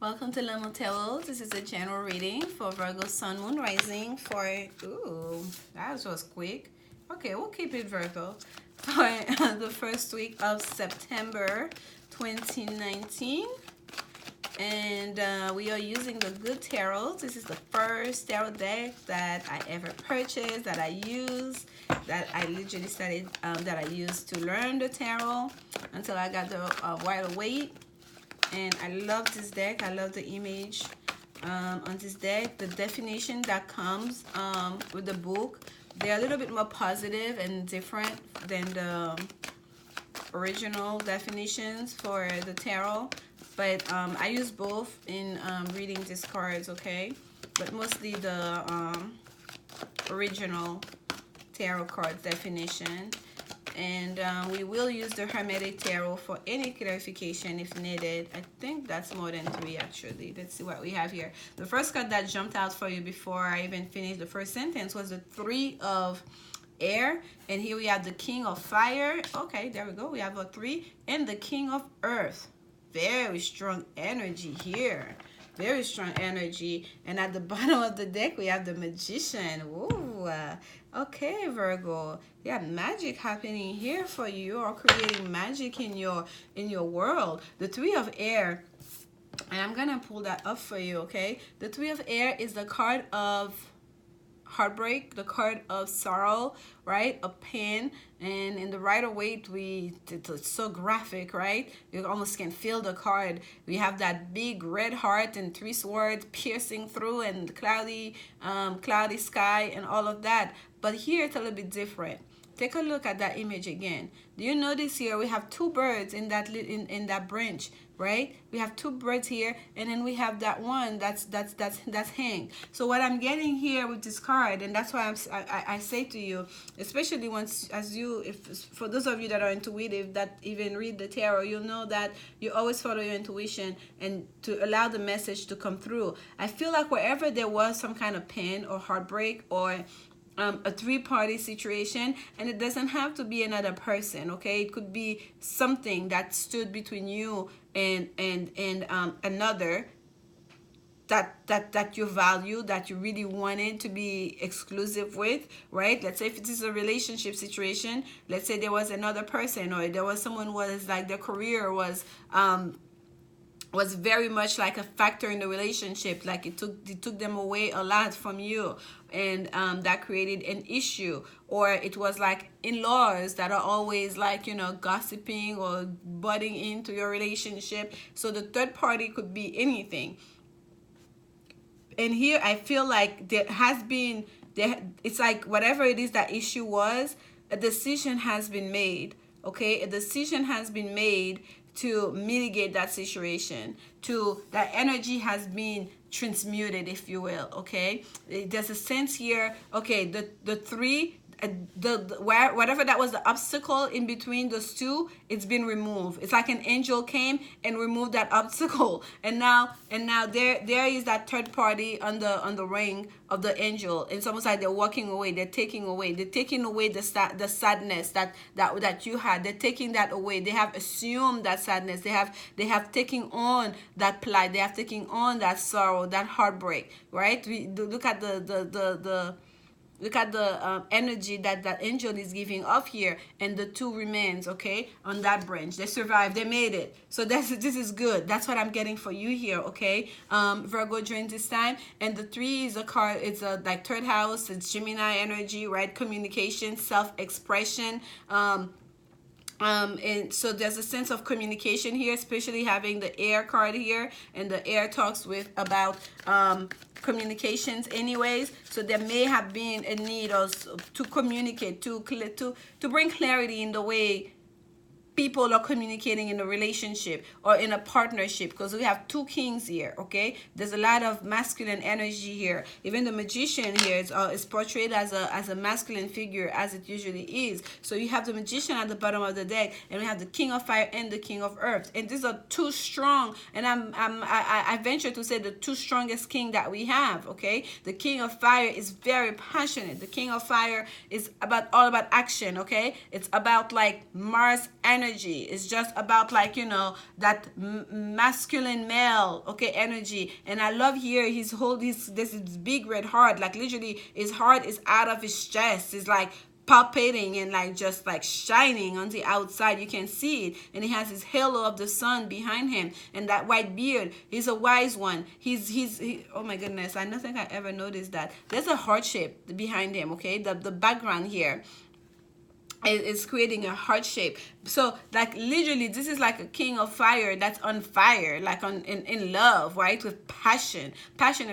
Welcome to Lanmoutarot. This is a general reading for Virgo Sun, Moon, Rising for, ooh, that was just quick. Okay, we'll keep it Virgo. For the first week of September 2019. And we are using the Good Tarot. This is the first tarot deck that I ever purchased, that I use, that I literally started, that I used to learn the tarot until I got the Wild Weight. And I love this deck. I love the image on this deck. The definition that comes with the book, they're a little bit more positive and different than the original definitions for the tarot. But I use both in reading these cards, okay? But mostly the original tarot card definition. And we will use the Hermetic tarot for any clarification if needed. I think that's more than 3 actually. Let's see what we have here. The first card that jumped out for you before I even finished the first sentence was the 3 of air, and here we have the King of Fire. Okay, there we go. We have a 3 and the King of Earth. Very strong energy here. Very strong energy. And at the bottom of the deck, we have the Magician. Ooh, okay, Virgo. You have magic happening here for you. You are creating magic in your world. The 3 of Air, and I'm gonna pull that up for you, okay? The 3 of Air is the card of heartbreak, the card of sorrow, right? A pain. And in the Rider-Waite, it's so graphic, right? You almost can feel the card. We have that big red heart and 3 swords piercing through, and cloudy sky and all of that. But here it's a little bit different. Take a look at that image again. Do you notice here we have 2 birds in that branch, right? We have 2 birds here, and then we have that one that's hanged. So what I'm getting here with this card, and that's why I say to you, especially once for those of you that are intuitive, that even read the tarot, you know that you always follow your intuition and to allow the message to come through. I feel like wherever there was some kind of pain or heartbreak or a 3-party situation, and it doesn't have to be another person, okay? It could be something that stood between you and another that you value, that you really wanted to be exclusive with, right? Let's say if it is a relationship situation, let's say there was another person, or there was someone was like their career was very much like a factor in the relationship, like it took them away a lot from you, and that created an issue. Or it was like in-laws that are always like, you know, gossiping or butting into your relationship. So the third party could be anything. And here I feel like it's like whatever it is that issue was, a decision has been made, okay? A decision has been made to mitigate that situation, that energy has been transmuted, if you will, okay? There's a sense here, okay, the 3, whatever that was the obstacle in between those 2, it's been removed. It's like an angel came and removed that obstacle, and now there is that third party on the ring of the angel. It's almost like they're walking away, they're taking away the sadness that you had. They're taking that away. They have assumed that sadness. They have taken on that plight. They have taken on that sorrow, that heartbreak, right? Look at the energy that angel is giving off here, and the 2 remains, okay, on that branch. They survived, they made it. So this is good. That's what I'm getting for you here, okay? Virgo during this time. And the 3 is a card, it's a like 3rd house, it's Gemini energy, right? Communication, self-expression, and so there's a sense of communication here, especially having the air card here, and the air talks about communications anyways. So there may have been a need also to communicate, to bring clarity in the way people are communicating in a relationship or in a partnership, because we have 2 kings here, okay? There's a lot of masculine energy here. Even the Magician here is portrayed as a masculine figure, as it usually is. So you have the Magician at the bottom of the deck, and we have the King of Fire and the King of Earth, and these are 2 strong, and I venture to say the 2 strongest king that we have, okay? The King of Fire is very passionate. The King of Fire is all about action, okay? It's about like Mars energy, energy. It's just about, like, you know, that masculine male, okay, energy. And I love here he's this big red heart, like literally his heart is out of his chest. It's like palpating and like just like shining on the outside. You can see it, and he has his halo of the sun behind him, and that white beard. He's a wise one. Oh my goodness, I don't think I ever noticed that there's a heart shape behind him. Okay, the background here is creating a heart shape. So like literally this is like a king of fire that's on fire, like in love, right, with passionate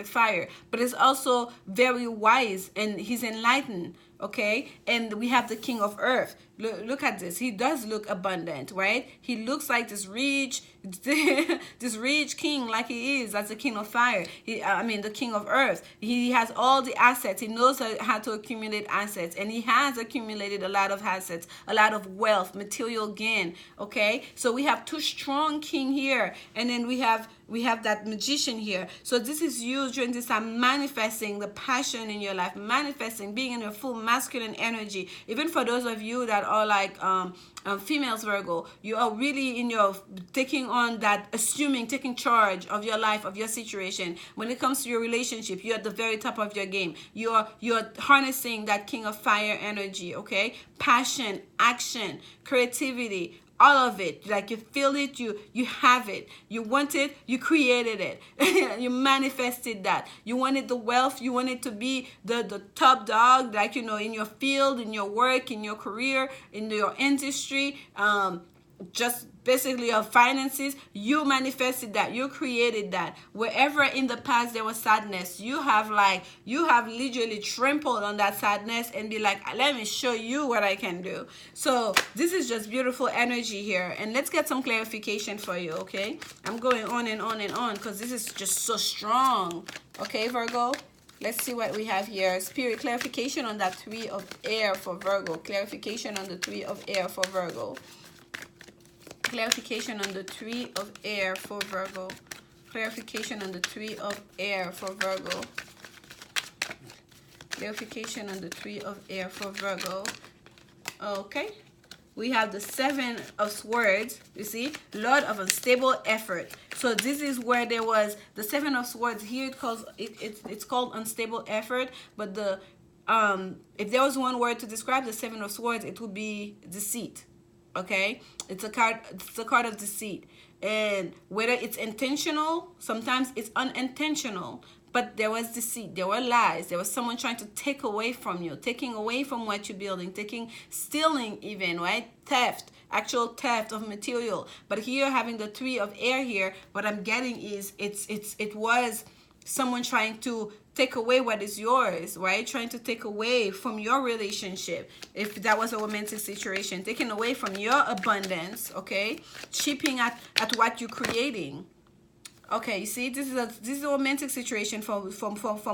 fire. But it's also very wise, and he's enlightened. Okay, and we have the king of earth. Look at this. He does look abundant, right? He looks like this rich this rich king, like he is. That's the king of fire. The king of earth. He has all the assets. He knows how to accumulate assets, and he has accumulated a lot of assets, a lot of wealth, material gain. Okay, so we have two strong king here, and then we have that magician here. So this is you during this time manifesting the passion in your life, manifesting being in your full masculine energy. Even for those of you that are like females, Virgo, you are really in your taking on that, taking charge of your life, of your situation. When it comes to your relationship, you're at the very top of your game. You're harnessing that king of fire energy. Okay, passion, action, creativity, all of it. Like you feel it, you have it, you want it, you created it. You manifested that. You wanted the wealth, you wanted to be the top dog, like, you know, in your field, in your work, in your career, in your industry, just basically your finances. You manifested that, you created that. Wherever in the past there was sadness, you have literally trampled on that sadness and be like, let me show you what I can do. So this is just beautiful energy here, and let's get some clarification for you. Okay, I'm going on and on and on because this is just so strong. Okay, Virgo, let's see what we have here. Spirit, clarification on that 3 of air for Virgo. Clarification on the 3 of air for Virgo. Clarification on the 3 of air for Virgo. Clarification on the 3 of air for Virgo. Clarification on the 3 of air for Virgo. Okay. We have the 7 of swords. You see, Lord of unstable effort. So this is where there was the 7 of swords here. It's called unstable effort. But if there was one word to describe the 7 of swords, it would be deceit. Okay, it's a card of deceit, and whether it's intentional, sometimes it's unintentional, but there was deceit, there were lies, there was someone trying to take away from you, taking away from what you're building, stealing even, right? Theft, actual theft of material. But here, having the 3 of air here, what I'm getting is it was someone trying to take away what is yours, right? Trying to take away from your relationship. If that was a romantic situation, taking away from your abundance, okay? Chipping at what you're creating. Okay, you see, this is a romantic situation for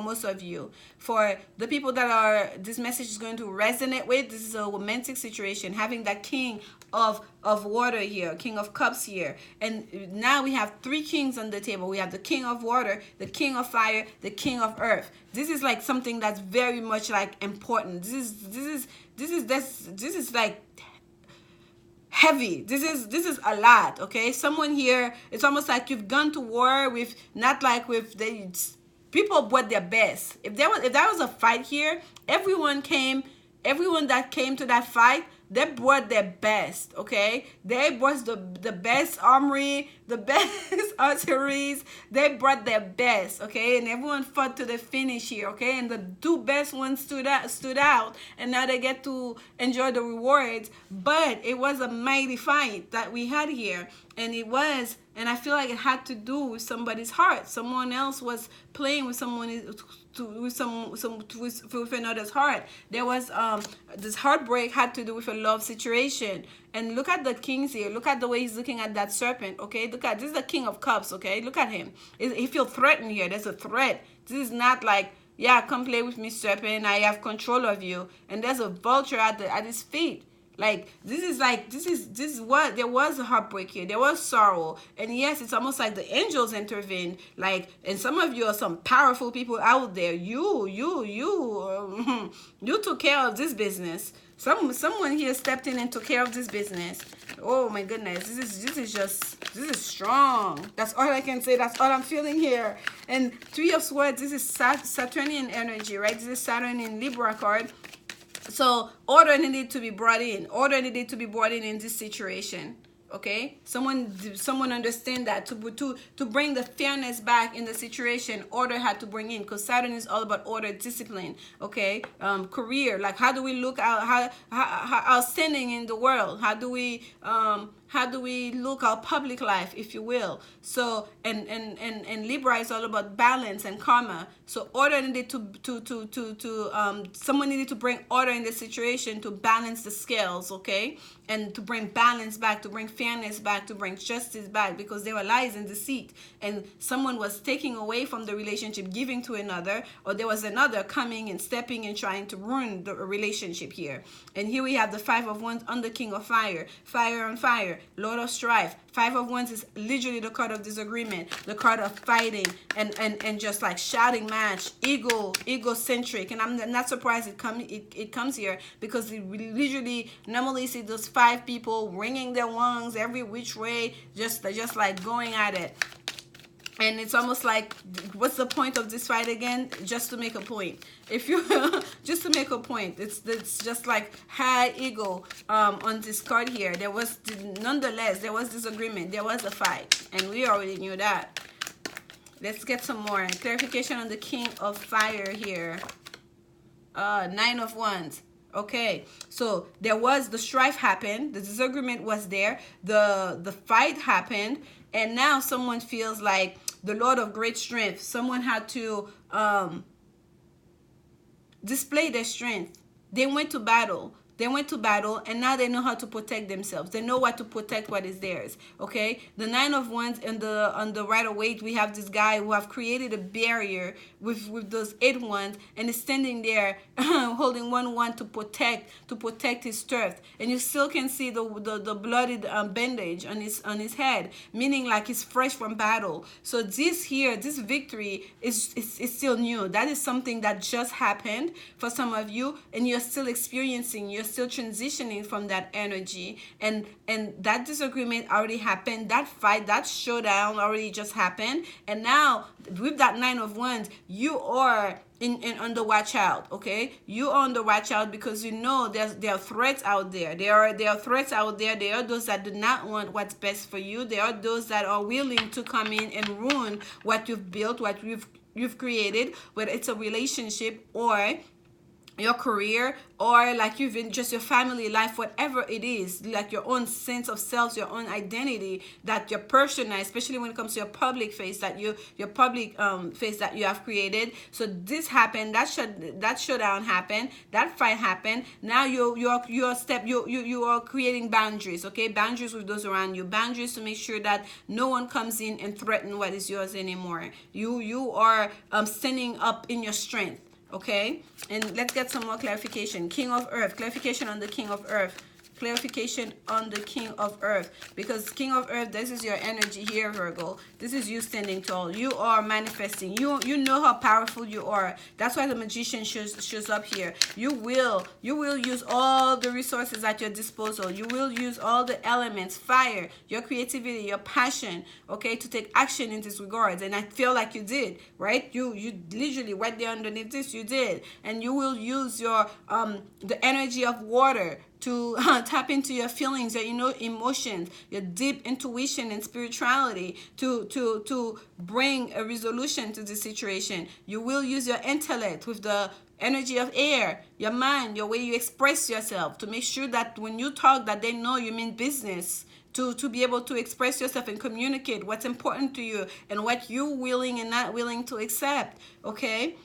most of you. For the people that this message is going to resonate with, this is a romantic situation, having that king of water here, king of cups here. And now we have 3 kings on the table. We have the king of water, the king of fire, the king of earth. This is like something that's very much like important. This is like heavy. This is a lot. Okay, someone here, it's almost like you've gone to war with, not like with the people brought their best. If there was a fight here, everyone that came to that fight, they brought their best. Okay, they brought the best armory, the best arteries. They brought their best. Okay, and everyone fought to the finish here. Okay, and the 2 best ones stood out, and now they get to enjoy the rewards. But it was a mighty fight that we had here, and I feel like it had to do with somebody's heart. Someone else was playing with with another's heart. There was this heartbreak had to do with a love situation. And look at the kings here. Look at the way he's looking at that serpent. Okay, this is the king of cups. Okay, look at him. He feels threatened here. There's a threat. This is not like, yeah, come play with me, serpent, I have control of you. And there's a vulture at his feet. Like this is what there was a heartbreak here. There was sorrow, and yes, it's almost like the angels intervened. Like, and some of you are some powerful people out there. You took care of this business. Someone here stepped in and took care of this business. Oh my goodness, this is strong. That's all I can say. That's all I'm feeling here. And Three of Swords. This is Saturnian energy, right? This is Saturn in Libra card. So order needed to be brought in. Order needed to be brought in this situation. Okay, someone understand that to bring the fairness back in the situation, order had to bring in, because Saturn is all about order, discipline. Okay, career, like how do we look out, how standing in the world, how do we look our public life, if you will. So and Libra is all about balance and karma. So order needed someone needed to bring order in the situation to balance the scales, okay, and to bring balance back, to bring fairness back, to bring justice back, because there were lies and deceit, and someone was taking away from the relationship, giving to another, or there was another coming and stepping and trying to ruin the relationship here. And here we have the Five of Wands on the King of Fire, fire on fire, Lord of Strife. Five of Wands is literally the card of disagreement, the card of fighting and just like shouting match, egocentric. And I'm not surprised it comes here, because we literally normally see those five people ringing their wands every which way, just like going at it. And it's almost like, what's the point of this fight again? Just to make a point. If you just to make a point, it's just like high ego on this card here. Nonetheless, there was disagreement, there was a fight, and we already knew that. Let's get some more clarification on the King of Fire here. Nine of Wands. Okay, so there was the strife happened, the disagreement was there, the fight happened, and now someone feels like the Lord of great strength. Someone had to display their strength. They went to battle. They went to battle, and now they know how to protect themselves. They know what to protect, what is theirs. Okay, the Nine of Wands and on the right of weight, we have this guy who have created a barrier with those 8 wands, and is standing there holding one wand to protect his turf. And you still can see the bloodied bandage on his head, meaning like he's fresh from battle. So this victory is still new. That is something that just happened for some of you, and you're still experiencing. You're still transitioning from that energy, and that disagreement already happened. That fight, that showdown already just happened, and now with that Nine of Wands, you are on the watch out. Okay, you are on the watch out, because you know there are threats out there. There are threats out there. There are those that do not want what's best for you. There are those that are willing to come in and ruin what you've built, what you've created, whether it's a relationship or your career, or like even just your family life, whatever it is, like your own sense of self, your own identity, that your persona, especially when it comes to your public face, that your public face that you have created. So this happened, that showdown happened, that fight happened. Now you are creating boundaries, okay? Boundaries with those around you, boundaries to make sure that no one comes in and threaten what is yours anymore. You are standing up in your strength. Okay, and let's get some more clarification. King of Earth, clarification on the King of Earth. Clarification on the King of Earth, because King of Earth, this is your energy here, Virgo. This is you standing tall. You are manifesting. You know how powerful you are. That's why the Magician shows up here. You will use all the resources at your disposal. You will use all the elements, fire, your creativity, your passion, okay, to take action in this regards. And I feel like you did, right? You literally right there underneath this, you did. And you will use your the energy of water to tap into your feelings, your emotions, your deep intuition and spirituality to bring a resolution to the situation. You will use your intellect with the energy of air, your mind, your way you express yourself, to make sure that when you talk, that they know you mean business. To be able to express yourself and communicate what's important to you and what you're willing and not willing to accept, okay?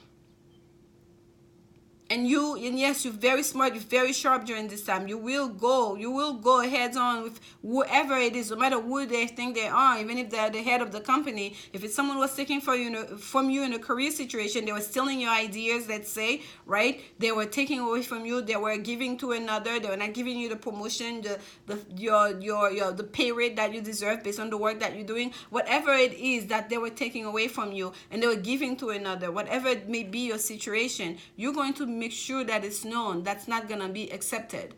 And yes, you're very smart, you're very sharp during this time. You will go heads on with whoever it is, no matter who they think they are, even if they're the head of the company. If it's someone was taking from you in a career situation, they were stealing your ideas, let's say, right? They were taking away from you, they were giving to another, they were not giving you the promotion, the pay rate that you deserve based on the work that you're doing. Whatever it is that they were taking away from you and they were giving to another, whatever it may be your situation, you're going to make sure that it's known. That's not gonna be accepted.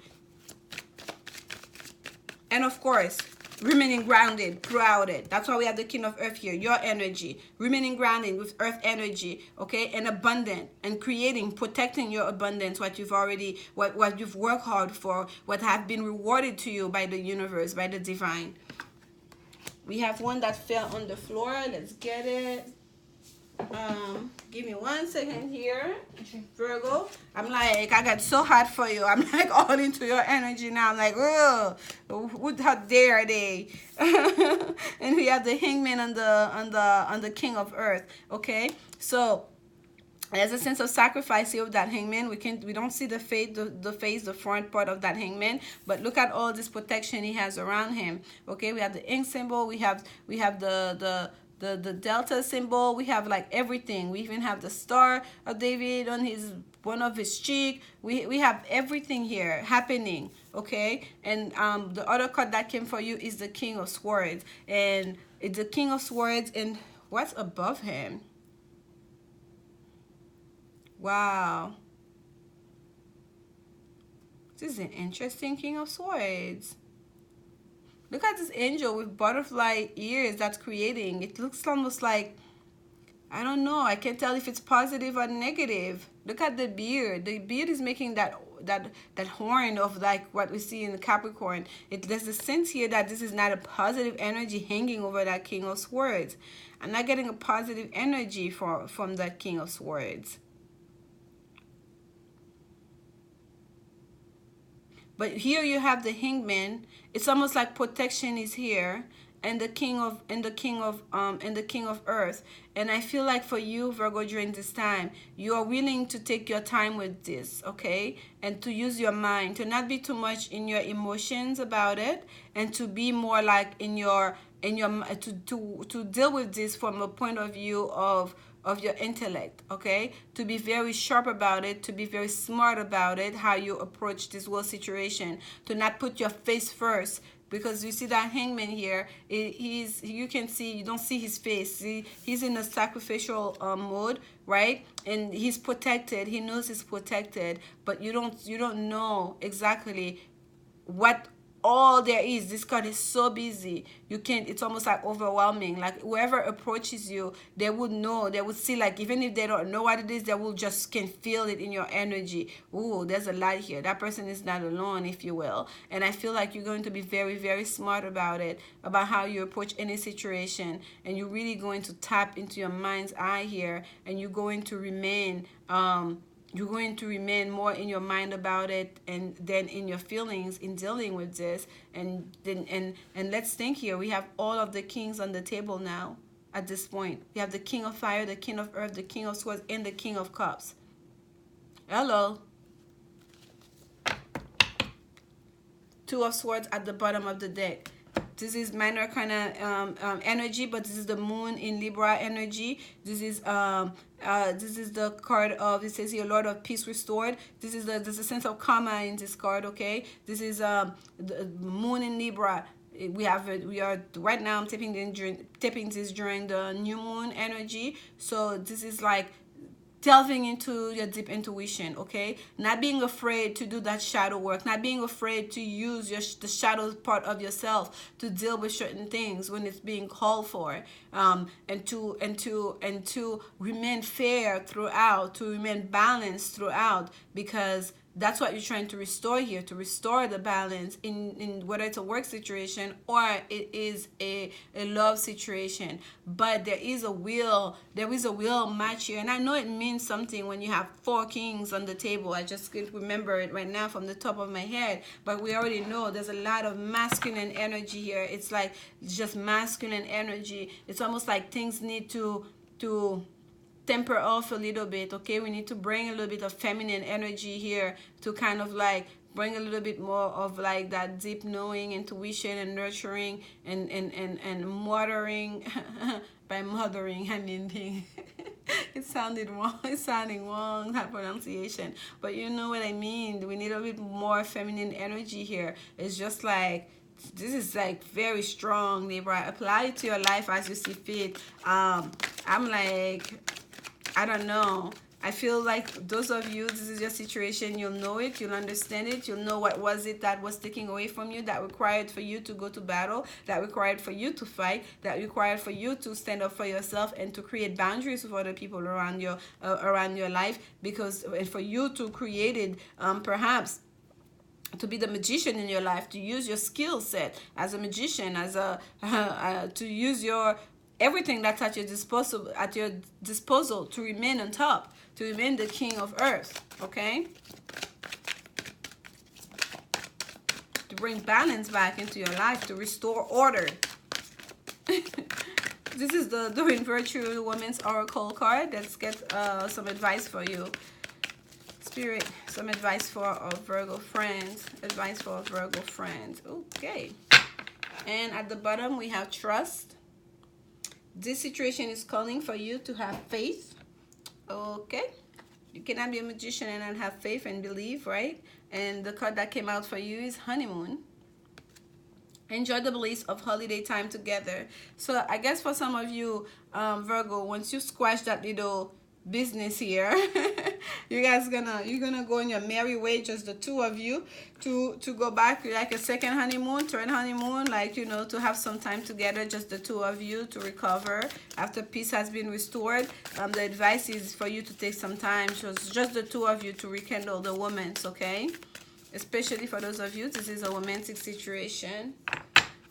And of course, remaining grounded throughout it. That's why we have the King of Earth here, your energy. Remaining grounded with Earth energy, okay? And abundant, and creating, protecting your abundance, what you've already, what you've worked hard for, what have been rewarded to you by the universe, by the divine. We have one that fell on the floor. Let's get it. Give me 1 second here, Virgo. I'm like, I got so hot for you. I'm like all into your energy now. I'm like, oh, how dare they? And we have the Hangman on the King of Earth. Okay, so there's a sense of sacrifice here with that Hangman. We don't see the face, the front part of that Hangman, but look at all this protection he has around him. Okay, we have the ink symbol. We have the delta symbol. We have like everything. We even have the star of David on one of his cheek. We have everything here happening. Okay, and the other card that came for you is the King of Swords, and it's the King of Swords, and what's above him? Wow, this is an interesting King of Swords. Look at this angel with butterfly ears that's creating. It looks almost like, I don't know, I can't tell if it's positive or negative. Look at the beard. The beard is making that horn of like what we see in the Capricorn. There's a sense here that this is not a positive energy hanging over that King of Swords. I'm not getting a positive energy from that King of Swords. But here you have the Hangman. It's almost like protection is here, and the King of Earth. And I feel like for you, Virgo, during this time, you are willing to take your time with this, okay? And to use your mind, to not be too much in your emotions about it, and to be more like to deal with this from a point of view of your intellect, okay? To be very sharp about it, to be very smart about it, how you approach this whole situation, to not put your face first, because you see that Hangman here, you can see, you don't see his face. He's in a sacrificial mode, right? And he's protected. He knows he's protected, but you don't know exactly what all there is. This card is so busy, you can't, it's almost like overwhelming. Like whoever approaches you, they would know, they would see, like even if they don't know what it is, they will just can feel it in your energy. Ooh, there's a lot here. That person is not alone, if you will. And I feel like you're going to be very, very smart about it, about how you approach any situation, and you're really going to tap into your mind's eye here, and you're going to remain more in your mind about it, and then in your feelings in dealing with this. And let's think here. We have all of the kings on the table now. At this point, we have the King of Fire, the King of Earth, the King of Swords, and the King of Cups. Hello. Two of Swords at the bottom of the deck. This is minor kind of energy, but this is the Moon in Libra energy. This is the card of, it says here, Lord of Peace Restored. There's a sense of karma in this card, okay? This is the Moon in Libra. We are right now, I'm tapping this during the new moon energy. So this is like delving into your deep intuition, okay? Not being afraid to do that shadow work, not being afraid to use the shadow part of yourself to deal with certain things when it's being called for, and to remain fair throughout, to remain balanced throughout, because that's what you're trying to restore here, to restore the balance in whether it's a work situation or it is a love situation. But there is a will match here. And I know it means something when you have 4 kings on the table. I just can't remember it right now from the top of my head. But we already know there's a lot of masculine energy here. It's like just masculine energy. It's almost like things need to temper off a little bit, okay? We need to bring a little bit of feminine energy here to kind of like bring a little bit more of like that deep knowing, intuition, and nurturing, and mothering. By mothering, I mean being it sounded wrong, it's sounding wrong, that pronunciation, but you know what I mean. We need a bit more feminine energy here. It's just like, this is like very strong, Libra. Apply it to your life as you see fit. I'm like, I don't know. I feel like those of you, this is your situation, you'll know it, you'll understand it, you'll know what was it that was taking away from you, that required for you to go to battle, that required for you to fight, that required for you to stand up for yourself and to create boundaries with other people around your life, because and for you to create it, perhaps to be the magician in your life, to use your skill set as a magician, as a to use your everything that's at your disposal to remain on top, to remain the king of earth, okay? To bring balance back into your life, to restore order. This is the Doreen Virtue Woman's Oracle card. Let's get some advice for you. Spirit, some advice for our Virgo friends. Advice for our Virgo friends. Okay. And at the bottom we have trust. This situation is calling for you to have faith. Okay. You cannot be a magician and not have faith and believe, right? And the card that came out for you is honeymoon. Enjoy the bliss of holiday time together. So I guess for some of you, Virgo, once you squash that little business here, you're gonna go on your merry way, just the two of you, to go back like a second honeymoon, third honeymoon, like, you know, to have some time together, just the two of you, to recover after peace has been restored. The advice is for you to take some time, just the two of you, to rekindle the romance, okay? Especially for those of you, this is a romantic situation.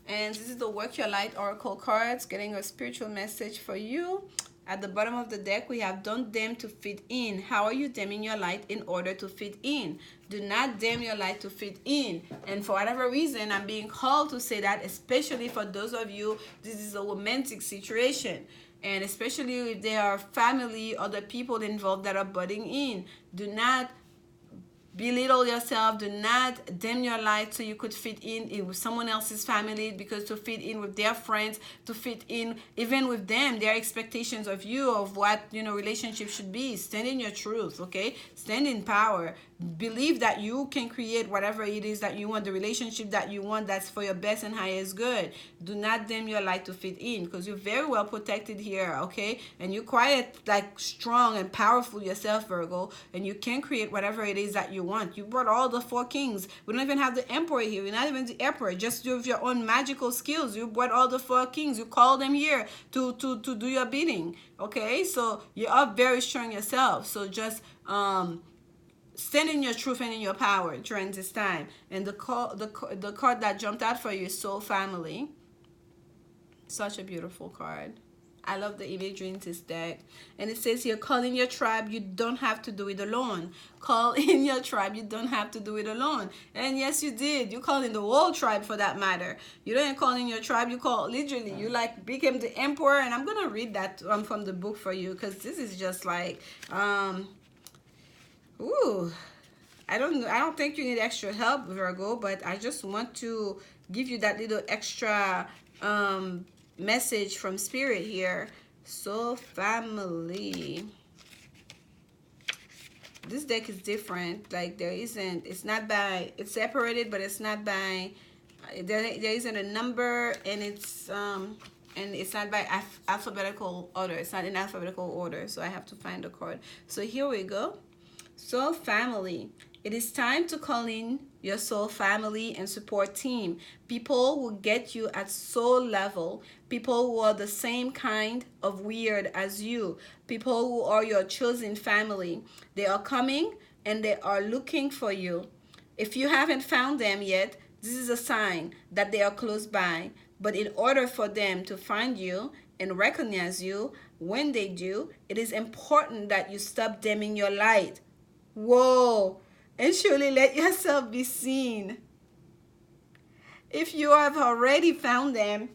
And this is the Work Your Light Oracle cards, getting a spiritual message for you. At the bottom of the deck, we have don't dim to fit in. How are you dimming your light in order to fit in? Do not dim your light to fit in. And for whatever reason, I'm being called to say that, especially for those of you, this is a romantic situation. And especially if there are family, other people involved that are butting in. Do not belittle yourself. Do not dim your light so you could fit in with someone else's family, because to fit in with their friends, to fit in even with them, their expectations of you, of what, you know, relationship should be. Stand in your truth, okay? Stand in power. Believe that you can create whatever it is that you want, the relationship that you want, that's for your best and highest good. Do not dim your light to fit in, because you're very well protected here, okay? And you're quite like strong and powerful yourself, Virgo, and you can create whatever it is that you want. You brought all the 4 kings. We don't even have the emperor here. We're not even the emperor. Just with your own magical skills, you brought all the 4 kings. You called them here to do your bidding, okay? So you are very strong yourself. So just stand in your truth and in your power during this time. And the card that jumped out for you is Soul Family. Such a beautiful card. I love the imagery in this deck. And it says here, call in your tribe. You don't have to do it alone. Call in your tribe. You don't have to do it alone. And yes, you did. You called in the whole tribe, for that matter. You don't call in your tribe. You call literally. You like became the emperor. And I'm going to read that from the book for you, because this is just like, ooh, I don't think you need extra help, Virgo, but I just want to give you that little extra message from Spirit here. Soul Family. This deck is different. Like, there isn't, it's not by, it's separated, but it's not by, there isn't a number, and it's not by alphabetical order. It's not in alphabetical order, so I have to find the card. So here we go. Soul Family. It is time to call in your soul family and support team. People who get you at soul level. People who are the same kind of weird as you. People who are your chosen family. They are coming and they are looking for you. If you haven't found them yet, this is a sign that they are close by. But in order for them to find you and recognize you, when they do, it is important that you stop dimming your light. Whoa! And surely let yourself be seen. If you have already found them,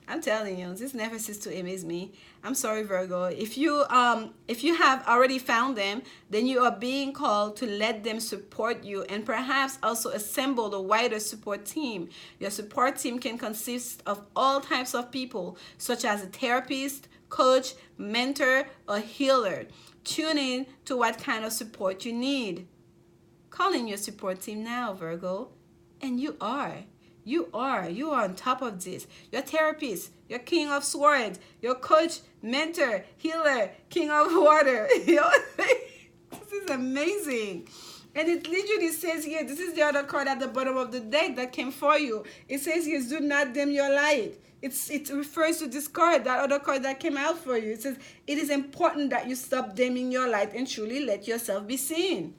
I'm telling you, this never ceases to amaze me. I'm sorry, Virgo. If you have already found them, then you are being called to let them support you and perhaps also assemble the wider support team. Your support team can consist of all types of people, such as a therapist, coach, mentor, or healer. Tune in to what kind of support you need. Call in your support team now, Virgo. And you are. You are on top of this. Your therapist, your king of swords, your coach, mentor, healer, king of water. This is amazing. And it literally says here, this is the other card at the bottom of the deck that came for you. It says here, do not dim your light. It refers to this card, that other card that came out for you. It says, it is important that you stop dimming your light and truly let yourself be seen.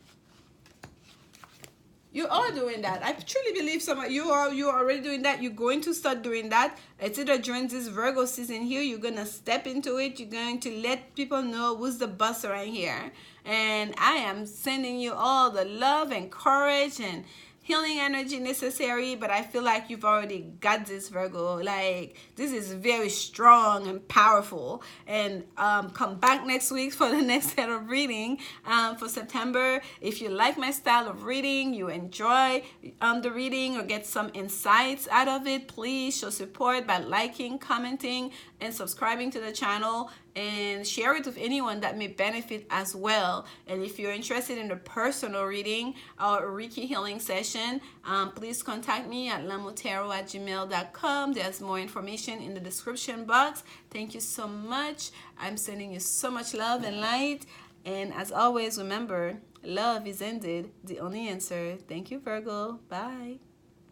You are doing that. I truly believe you are already doing that. You're going to start doing that. It's either during this Virgo season here, you're going to step into it. You're going to let people know who's the boss right here. And I am sending you all the love and courage and healing energy necessary, but I feel like you've already got this, Virgo. Like, this is very strong and powerful. And come back next week for the next set of reading for September. If you like my style of reading, you enjoy the reading or get some insights out of it, please show support by liking, commenting, and subscribing to the channel, and share it with anyone that may benefit as well. And if you're interested in a personal reading or a Reiki healing session, please contact me at lanmoutarot@gmail.com. There's more information in the description box. Thank you so much. I'm sending you so much love and light. And as always, remember, love is indeed the only answer. Thank you, Virgo. Bye.